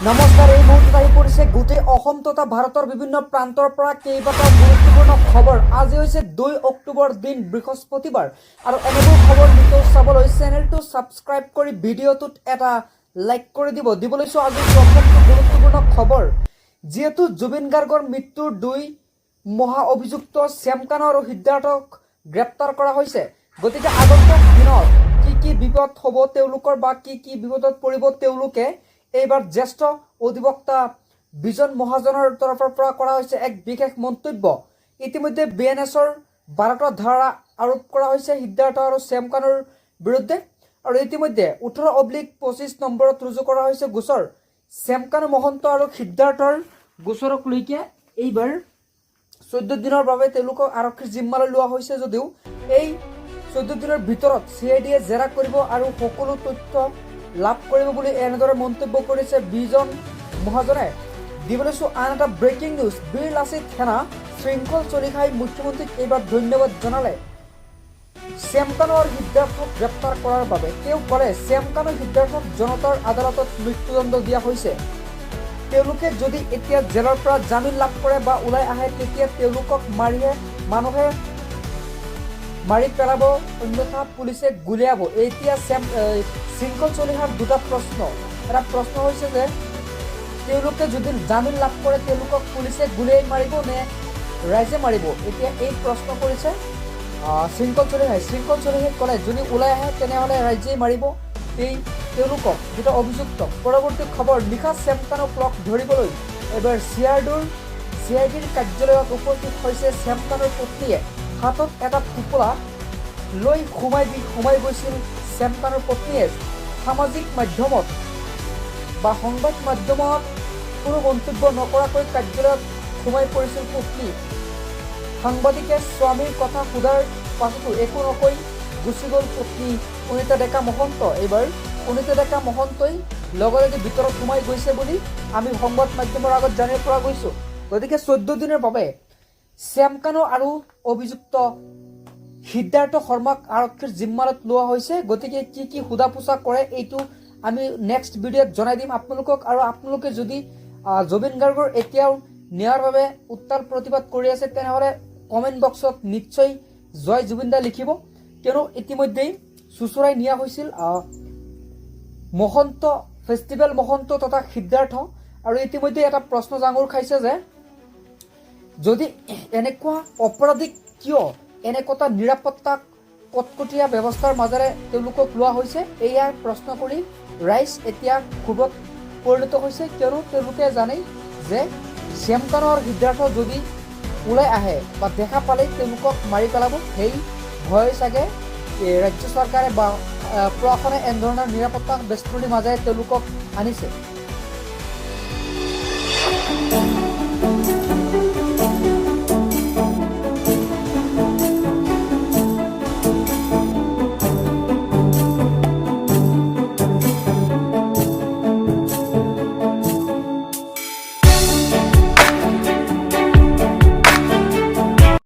নমস্কাৰ, এই মুহূৰ্তত আহি পৰিছে গোটেই অসম তথা ভাৰতৰ বিভিন্ন প্ৰান্তৰ পৰা কেইবাটাও গুৰুত্বপূৰ্ণ খবৰ। আজি হৈছে 2 অক্টোবৰ দিন, বৃহস্পতিবাৰ, আৰু এনেবোৰ খবৰ নিতৌ চাবলৈ চেনেলটো ছাবস্ক্ৰাইব কৰি ভিডিঅ'টোত এটা লাইক কৰি দিব লৈছো আজি প্ৰথমটো গুৰুত্বপূৰ্ণ খবৰ। যিহেতু জুবিন গাৰ্গৰ মৃত্যুৰ 2 মহা অভিযুক্ত শ্যামকানু আৰু সিদ্ধাৰ্থক গ্ৰেপ্তাৰ কৰা হৈছে, গতিকে আগন্তুক দিনত কি বিপদ হ'ব তেওঁলোকৰ বা কি বিপদত পৰিব তেওঁলোকে, এইবাৰ জ্যেষ্ঠ অধিবক্তা বিজন মহাজনৰ তৰফৰ পৰা কৰা হৈছে এক বিশেষ মন্তব্য। ইতিমধ্যে BNSৰ 12টা ধাৰা আৰোপ কৰা হৈছে সিদ্ধাৰ্থ আৰু শ্যামকানুৰ বিৰুদ্ধে, আৰু ইতিমধ্যে 18/25 নম্বৰত ৰুজু কৰা হৈছে গোচৰ। শ্যামকানু মহন্ত আৰু সিদ্ধাৰ্থৰ গোচৰক লৈকে এইবাৰ 14 দিনৰ বাবে তেওঁলোকক আৰক্ষীৰ জিম্মালৈ লোৱা হৈছে যদিও এই 14 দিনৰ ভিতৰত CIDয়ে জেৰা কৰিব আৰু সকলো তথ্য লাভ কৰিব বুলি এনেদৰে মন্তব্য কৰিছে বিজন মহাজনে। দিবলৈছো আন এটা ব্ৰেকিং নিউজ। বীৰ লাচিত সেনা শৃংখল চলিহাই মুখ্যমন্ত্ৰীক এইবাৰ ধন্যবাদ জনালে শ্যামকানু আৰু সিদ্ধাৰ্থক গ্ৰেপ্তাৰ কৰাৰ বাবে। তেওঁ ক'লে, শ্যামকানু সিদ্ধাৰ্থক জনতাৰ আদালতত মৃত্যুদণ্ড দিয়া হৈছে। তেওঁলোকে যদি এতিয়া জেলৰ পৰা জামিন লাভ কৰে বা ওলাই আহে তেতিয়া তেওঁলোকক মানুহে মাৰি পেলাব, অন্যথা পুলিচে গুলিয়াব। এতিয়া শৃংখল চলিহাৰ দুটা প্ৰশ্ন। এটা প্ৰশ্ন হৈছে যে তেওঁলোকে যদি জামিন লাভ কৰে তেওঁলোকক পুলিচে গুলিয়াই মাৰিব নে ৰাইজে মাৰিব। এতিয়া এই প্ৰশ্ন কৰিছে শৃংখল চলিহাই ক'লে যদি ওলাই আহে তেনেহ'লে ৰাইজেই মাৰিব তেওঁলোকক, দুটা অভিযুক্ত। পৰৱৰ্তী খবৰ, নিশা শ্যামকানুক লগ ধৰিবলৈ এবাৰ CIDৰ কাৰ্যালয়ত উপস্থিত হৈছে শ্যামকানুৰ পত্নীয়ে। হাতত এটা টোপোলা লৈ সোমাই গৈছিল শ্যামকানুৰ পত্নীয়ে। সামাজিক মাধ্যমত বা সংবাদ মাধ্যমত কোনো মন্তব্য নকৰাকৈ কাৰ্যালয়ত সোমাই পৰিছিল পত্নী। সাংবাদিকে স্বামীৰ কথা সোধাৰ পাছতো একো নকৈ গুচি গ'ল পত্নী অনিতা ডেকা মহন্ত। এইবাৰ অনিতা ডেকা মহন্তই লগে লগে ভিতৰত সোমাই গৈছে বুলি আমি সংবাদ মাধ্যমৰ আগত জানিব পৰা গৈছোঁ। গতিকে 14 দিনৰ বাবে শ্যামকানু আৰু অভিযুক্ত সিদ্ধাৰ্থ শৰ্মাক আৰক্ষীৰ জিম্মালত লোৱা হৈছে। গতিকে কি সোধা পোছা কৰে এইটো আমি নেক্সট ভিডিঅ'ত জনাই দিম আপোনালোকক। আৰু আপোনালোকে যদি জুবিন গাৰ্গৰ এতিয়াও ন্যায়ৰ বাবে উত্তাল প্ৰতিবাদ কৰি আছে তেনেহ'লে কমেণ্ট বক্সত নিশ্চয় জয় জুবিন দা লিখিব, কিয়নো ইতিমধ্যেই চুচুৰাই নিয়া হৈছিল মহন্ত ফেষ্টিভেল মহন্ত তথা সিদ্ধাৰ্থ। আৰু ইতিমধ্যে এটা প্ৰশ্ন জাঙুৰ খাইছে যে যদি এনেকুৱা অপৰাধীক কিয় এনেকুৱা নিৰাপত্তা কটকটীয়া ব্যৱস্থাৰ মাজেৰে তেওঁলোকক লোৱা হৈছে, এয়া প্ৰশ্ন কৰি ৰাইজ এতিয়া ক্ষোভত পৰিণত হৈছে, কিয়নো তেওঁলোকে জানে যে শ্যামকানু আৰু সিদ্ধাৰ্থ যদি ওলাই আহে বা দেখা পালেই তেওঁলোকক মাৰি পেলাব। সেই ভয় চাগে ৰাজ্য চৰকাৰে বা প্ৰশাসনে এনেধৰণৰ নিৰাপত্তা বেষ্টনীৰ মাজেৰে তেওঁলোকক আনিছে।